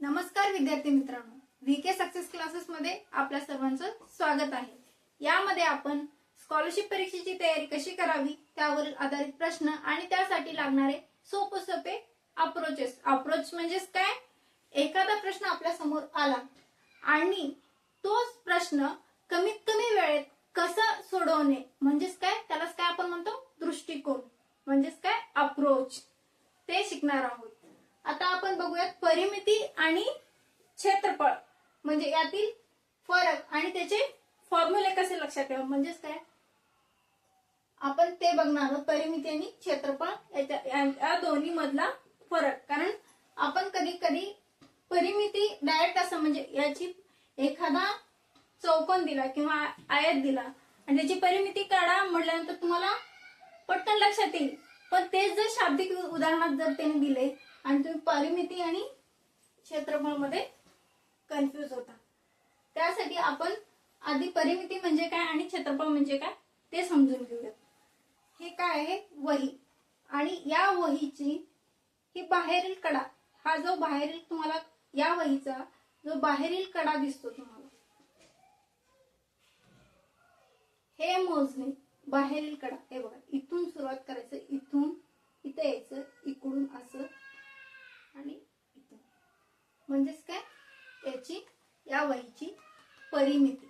नमस्कार विद्यार्थी मित्रांनो, VK सक्सेस क्लासेस मध्ये आपल्या सर्वांचं स्वागत आहे। यामध्ये आपण स्कॉलरशिप परीक्षेची तयारी कशी करावी त्यावर आधारित प्रश्न आणि त्यासाठी लागणारे सोपे अप्रोच म्हणजे काय, एखादा प्रश्न आपल्या समोर आला आणि तोच प्रश्न कमीत कमी वेळेत कसा सोडवणे म्हणजेच काय, त्यालाच काय आपण म्हणतो दृष्टिकोन म्हणजेच काय अप्रोच, ते शिकणार आहोत। आता आपण बघूयात परिमिती आणि क्षेत्रफळ म्हणजे यातील फरक आणि त्याचे फॉर्म्युले कसे लक्षात ठेवा म्हणजेच काय आपण ते बघणार आहोत। परिमिती आणि क्षेत्रफळ या दोन्ही मधला फरक, कारण आपण कधी कधी परिमिती डायरेक्ट असं म्हणजे याची एखादा चौकोन दिला किंवा आयत दिला आणि त्याची परिमिती काढा म्हटल्यानंतर तुम्हाला पटकन लक्षात येईल, पण तेच जर शाब्दिक उदाहरणात जर त्यांनी दिले आणि तुम्ही परिमिती आणि क्षेत्रफळ मध्ये कन्फ्युज होता, त्यासाठी आपण आधी परिमिती म्हणजे काय आणि क्षेत्रफळ म्हणजे काय ते समजून घेऊयात। हे काय आहे, वही, आणि या वहीची ही बाहेरील कडा, हा जो बाहेरील तुम्हाला या वहीचा जो बाहेरील कडा दिसतो तुम्हाला, हे मोजणे बाहेरील कडा। हे बघा, इथून सुरुवात करायचं, इथून इथे यायचं, इकडून असं आणि इथून, म्हणजेच काय याची या वहीची परिमिती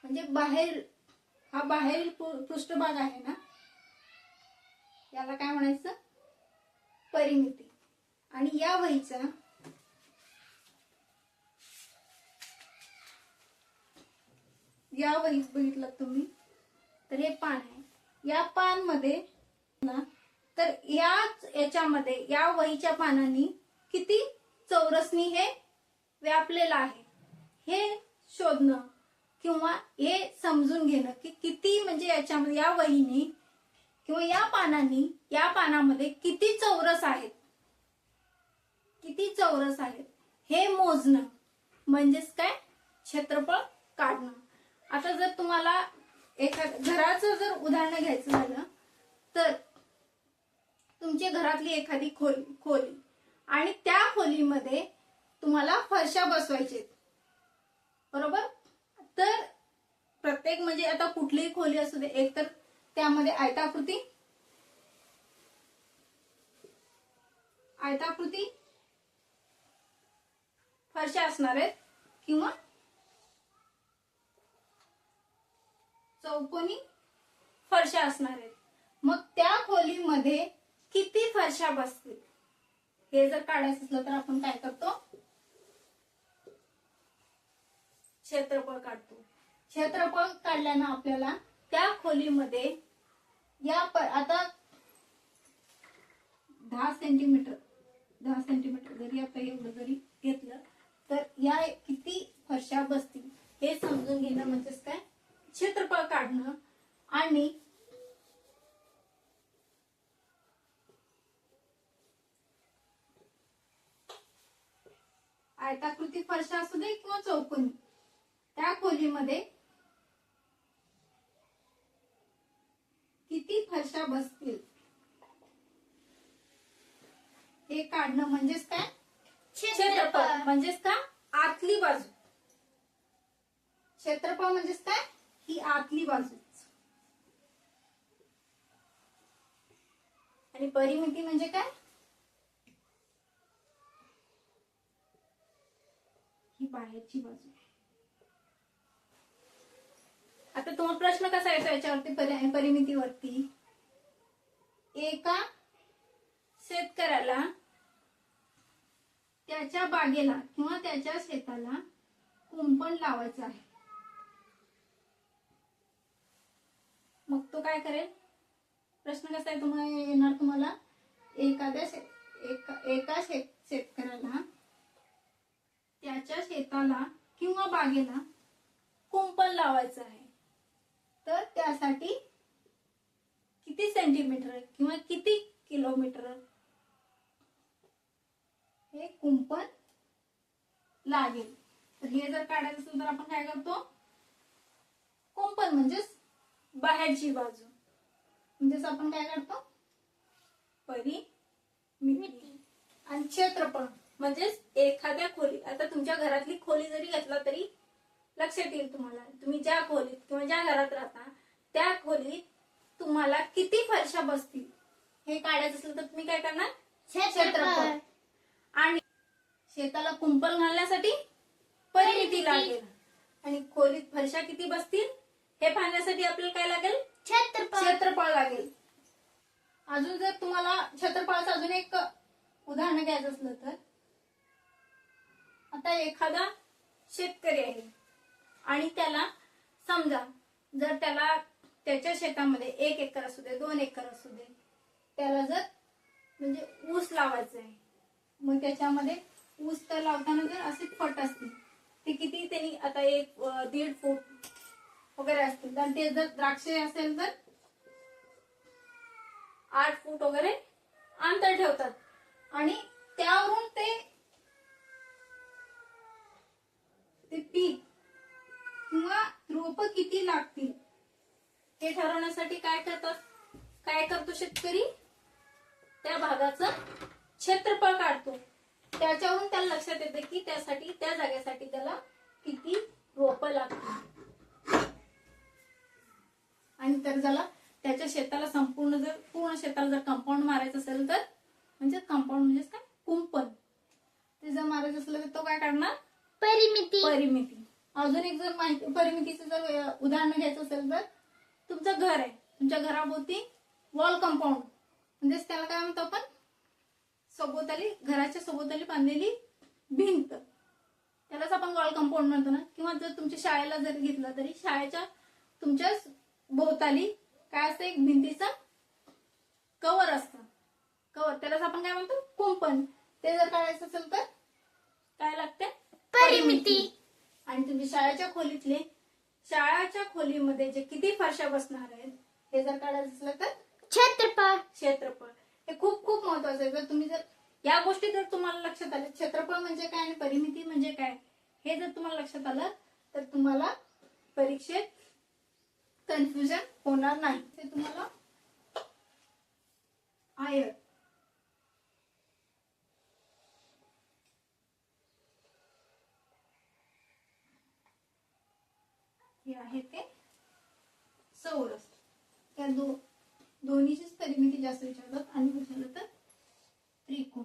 म्हणजे बाहेर हा बाहेरील पृष्ठभाग आहे ना, याला काय म्हणायचं परिमिती। आणि या वहीचा या वहीत बघितलं तुम्ही तर हे पान आहे, या पान मध्ये ना तर याच्यामध्ये या वहीच्या पानांनी किती चौरसनी हे व्यापलेलं आहे हे शोधणं किंवा हे समजून घेणं की किती म्हणजे याच्यामध्ये या वहीने किंवा या पानांनी या पानामध्ये किती चौरस आहेत, किती चौरस आहेत हे मोजणं म्हणजेच काय क्षेत्रफळ काढणं। आता जर तुम्हाला एखाद्या घराचं जर उदाहरण घ्यायचं झालं तर तुमच्या घरातली एखादी खोली आणि त्या खोलीमध्ये तुम्हाला फरशा बसवायचे, बरोबर। तर प्रत्येक म्हणजे आता कुठलीही खोली असू दे, एक तर त्यामध्ये आयताकृती फरशा असणार आहेत किंवा चौकोनी फरशा असणार आहेत। मग त्या खोलीमध्ये किती फरशा बसतील हे जर काढायचं असलं तर आपण काय करतो, क्षेत्रफळ काढतो। क्षेत्रफळ काढल्यानं आपल्याला त्या खोलीमध्ये आता 10 सेंटीमीटर जरी आता एवढं जरी घेतलं तर या किती फरशा बसतील हे समजून घेणं म्हणजेच काय क्षेत्रफळ काढणं। आणि आयताकृती फरशा असू दे किंवा चौकोनी, त्या खोलीमध्ये किती फरशा बसतील हे काढणं म्हणजेच काय क्षेत्रफळ म्हणजेच का आतली बाजू। क्षेत्रफळ म्हणजेच काय ही आतली बाजू, आणि परिमिती म्हणजे काय ही बाहेरची बाजू। आता तुम्हाला प्रश्न कसा येतो याच्यावरती परिमितीवरती, एका शेतकऱ्याला त्याच्या बागेला किंवा त्याच्या शेताला कुंपण लावायचं आहे, मग तो काय करेल, प्रश्न कसा आहे तुम्हाला एका शेतकऱ्याला त्याच्या शेताला किंवा बागेला कुंपण लावायचं आहे, तर त्यासाठी किती सेंटीमीटर किंवा किती किलोमीटर हे कुंपण लागेल। तर हे जर काढायचं असेल तर आपण काय करतो, कुंपण म्हणजेच बाहेरची बाजू, म्हणजेच आपण काय करतो परिमिती। आणि क्षेत्रफळ म्हणजेच एखाद्या खोली, आता तुमच्या घरातली खोली जरी घेतला तरी लक्षात येईल तुम्हाला, तुम्ही ज्या खोलीत किंवा ज्या घरात राहता त्या खोलीत तुम्हाला किती फरशा बसतील हे काढायचं असेल तर तुम्ही काय करणार, क्षेत्रफळ. आणि शेताला कुंपण घालण्यासाठी परिमिती लागेल. आणि खोलीत फरशा किती बसतील हे पाहण्यासाठी आपल्याला काय लागेल, क्षेत्रफळ लागेल. अजून जर तुम्हाला क्षेत्रफळाचं अजून एक उदाहरण घ्यायचं असलं तर, आता एखादा शेतकरी आहे आणि त्याला समजा जर त्याला त्याच्या शेतामध्ये 1 एकर असू दे 2 एकर असू दे, त्याला जर म्हणजे ऊस लावायचा आहे, मग त्याच्यामध्ये ऊस तर लावताना जर असे फट असतील ते किती, त्यांनी आता 1-1.5 फूट वगैरे असतील, तर ते जर द्राक्षे असेल तर 8 फूट वगैरे अंतर ठेवतात. आणि त्यावरून ते पीक किंवा रोप किती लागतील हे ठरवण्यासाठी काय करतो शेतकरी, त्या भागाचं क्षेत्रफळ काढतो. त्याच्यावरून त्याला लक्षात येतं की त्यासाठी त्या जागेसाठी त्याला किती रोप लागतील. आणि तर त्याला त्याच्या शेताला पूर्ण शेताला जर कंपाऊंड मारायचं असेल तर, म्हणजे कंपाऊंड म्हणजेच काय, कुंपण, ते जर मारायचं असलं तर तो काय काढणार, परिमिती. अजून एक जर परिमितीचं जर उदाहरण घ्यायचं असेल तर, तुमचं घर आहे, तुमच्या घराभोवती वॉल कंपाऊंड म्हणजेच त्याला काय म्हणतो आपण, घराच्या सभोवताली बांधलेली भिंत, त्यालाच आपण वॉल कंपाऊंड म्हणतो ना. किंवा जर तुमच्या शाळेला जर घेतलं तरी शाळेच्या तुमच्या भोवताली काय असतं, एक भिंतीचा कव्हर असतं, त्यालाच आपण काय म्हणतो, कुंपण. ते जर काढायचं असेल तर काय लागते, परिमिती. आणि तुम्ही शाळेच्या खोलीमध्ये जे किती फरशा बसणार आहेत हे जर काढायचं असलं तर क्षेत्रफळ. हे खूप खूप महत्वाचं आहे. जर या गोष्टी जर तुम्हाला लक्षात आल्या, क्षेत्रफळ म्हणजे काय आणि परिमिती म्हणजे काय हे जर तुम्हाला लक्षात आलं तर तुम्हाला परीक्षेत कन्फ्युजन होणार नाही. ते तुम्हाला आयर हे आहे ते चौरस, त्या दोन्हीचीच परिमिती जास्त विचारतात. आणि विचारलं तर त्रिकोण.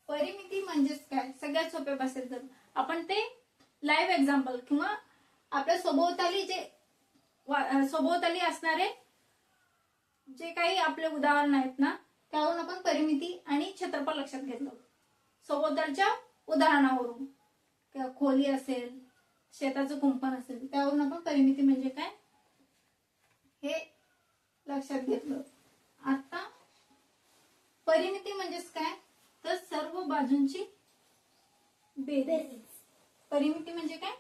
परिमिती म्हणजेच काय, सगळ्यात सोपे बसेल तर आपण ते लाईव्ह एक्झाम्पल किंवा आपल्या सभोवताली असणारे जे काही आपले उदाहरण आहेत ना, त्यावरून आपण परिमिती आणि क्षेत्रफळ लक्षात घेतलं. सभोवतालच्या उदाहरणावरून, खोली असेल, शेताचं कुंपण असेल, त्यावरून आपण परिमिती म्हणजे काय हे लक्षात घेतलं. आता परिमिती म्हणजेच काय, तर सर्व बाजूंची बेरीज. परिमिती म्हणजे काय,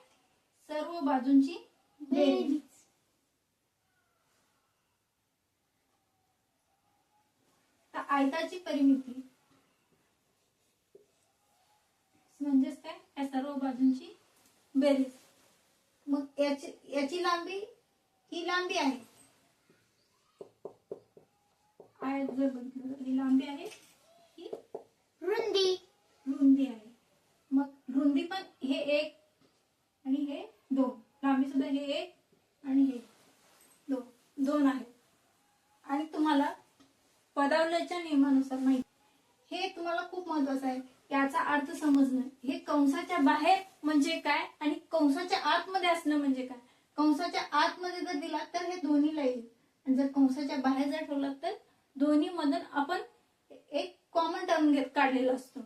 सर्व बाजूंची बेरीज. आयताची परिमिती म्हणजेच काय, या सर्व बाजूंची बेरीज. मग याची लांबी, ही लांबी आहे, आयत जर बघितलं ही लांबी आहे, ही रुंदी आहे. मग रुंदी पण हे 1 आणि हे 2, लांबी सुद्धा हे 1 आणि हे 2 आहे. आणि तुम्हाला पदावलीच्या नियमानुसार माहिती, हे तुम्हाला खूप महत्वाचं आहे. याचा अर्थ समजणं, हे कंसाच्या बाहेर म्हणजे काय आणि कंसाच्या आतमध्ये असणं म्हणजे काय. कंसाच्या आतमध्ये जर दिला तर हे दोन्हीला येईल, आणि जर कंसाच्या बाहेर जर ठेवला तर दोन्ही मधून आपण एक कॉमन टर्म काढलेला असतो,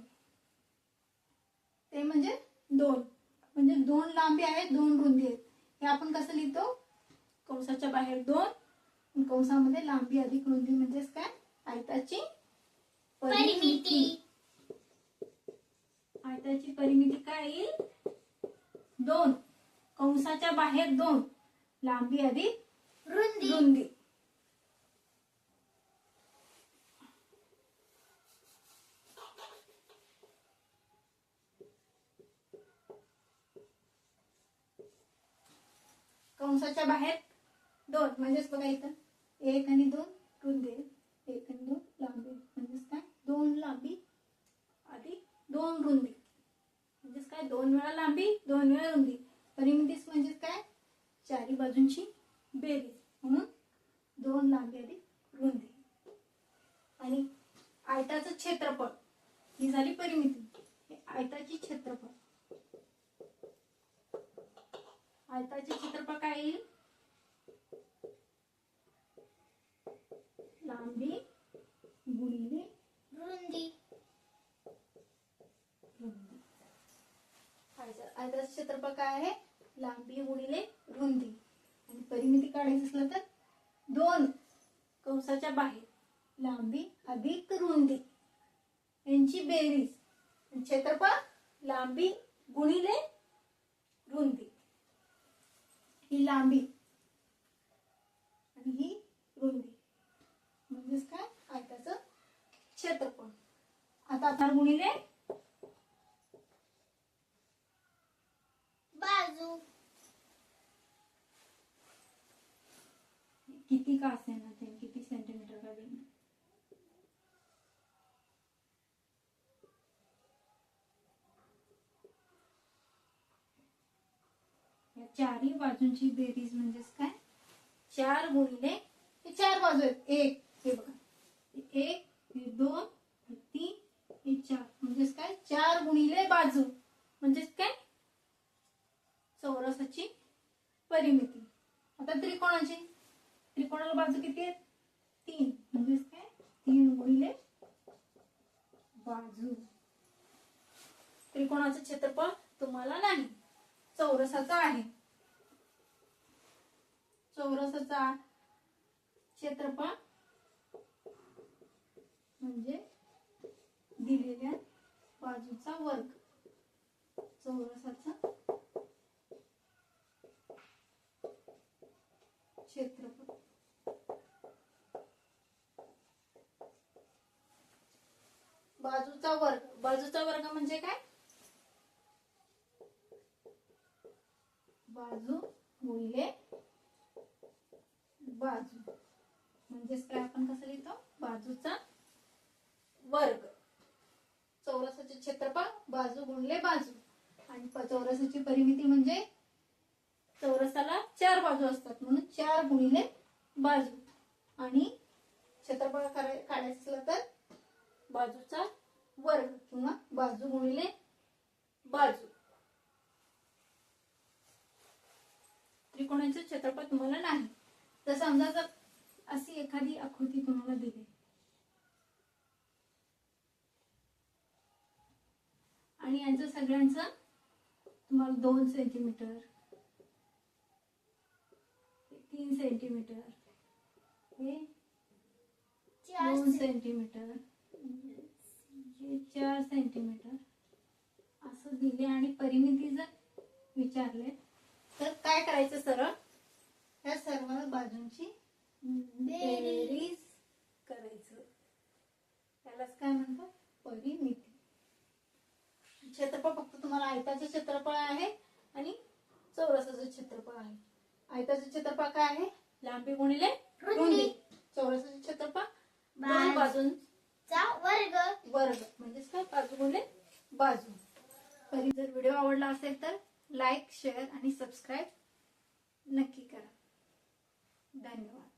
ते म्हणजे 2. म्हणजे 2 लांबी आहेत, 2 रुंदी आहेत. हे आपण कसं लिहितो, कंसाच्या बाहेर 2, कंसामध्ये लांबी अधिक रुंदी म्हणजेच काय, आयताची परिमिती. आयताची परिमिती काय येईल, 2, कंसाच्या बाहेर 2, लांबी अधिक रुंदी. कंसाच्या बाहेर 2 म्हणजेच बघा इथं 1 आणि 2 रुंदी, 1 आणि 2 लांबी म्हणजेच काय, 2 लांबी 2 वेळा लांबी 2 वेळा रुंदी. परिमिती म्हणजे काय? चारी बाजूंची बेरीज, म्हणून 2 लांबी अधिक रुंदी. आणि आयताचं क्षेत्रफळ ही झाली परिमिती. हे आयताची क्षेत्रफळ. आयताचे क्षेत्रफळ काय येईल? लांबी गुणिले रुंदी. आयताचे क्षेत्रफळ काय आहे? लांबी गुणिले रुंदी. आणि परिमिती काढायची असलं तर 2 कंसाच्या बाहेर लांबी अधिक रुंदी यांची बेरीज. क्षेत्रफळ लांबी गुणिले रुंदी. ही लांबी आणि ही रुंदी म्हणजेच काय? आयताचं क्षेत्रफळ. आता आधार गुणिले बाजू. किती का असेना ते, किती सेंटीमीटर का देईन. या चारही बाजूंची बेरीज म्हणजेच काय? 4 गुणिले हे 4 बाजू आहेत. 1 हे बघा, 1 हे 2 हे 3 हे 4 म्हणजेच काय? 4 गुणिले बाजू म्हणजेच काय? चौरसाची परिमिती. आता त्रिकोणाला बाजू किती आहेत? 3 म्हणजेच काय? 3 गुणिले बाजू. त्रिकोणाचं क्षेत्रफळ तुम्हाला नाही, चौरसाचा आहे. चौरसाचा क्षेत्रफळ म्हणजे दिलेल्या बाजूचा वर्ग. चौरसाचा क्षेत्रफळ. बाजूचा वर्ग. बाजूचा वर्ग म्हणजे काय? बाजू गुणिले बाजू म्हणजेच काय? आपण कसं लिहितो? बाजूचा वर्ग. चौरसाचे क्षेत्रफळ बाजू गुणिले बाजू. आणि चौरसाची परिमिती म्हणजे चौरसाला 4 बाजू असतात म्हणून 4 गुणिले बाजू. आणि क्षेत्रफळ काढायचं असलं तर बाजूचा वर्ग किंवा बाजू गुणिले बाजू. त्रिकोणाचे क्षेत्रफळ तुम्हाला नाही. तर समजा जर अशी एखादी आकृती तुम्हाला दिली आणि यांचं सगळ्यांचं तुम्हाला 2 सेंटीमीटर, 3 सेंटीमीटर, हे 2 सेंटीमीटर, हे 4 सेंटीमीटर असं दिले आणि परिमिती जर विचारले तर काय करायचं? सरळ या सर्व बाजूंची बेरीज करायचं. त्यालाच काय म्हणतात? परिमिती. क्षेत्रफळ फक्त तुम्हाला आयताचे क्षेत्रफळ आहे आणि चौरसाचे क्षेत्रफळ आहे. आयताचे क्षेत्रफळ काय आहे? लांबी गुणिले रुंदी. चौरसाचे क्षेत्रफळ 2 बाजूंचा वर्ग म्हणजेच काय? बाजू गुणिले बाजू. जर व्हिडिओ आवडला असेल तर लाईक, शेअर आणि सबस्क्राईब नक्की करा. धन्यवाद.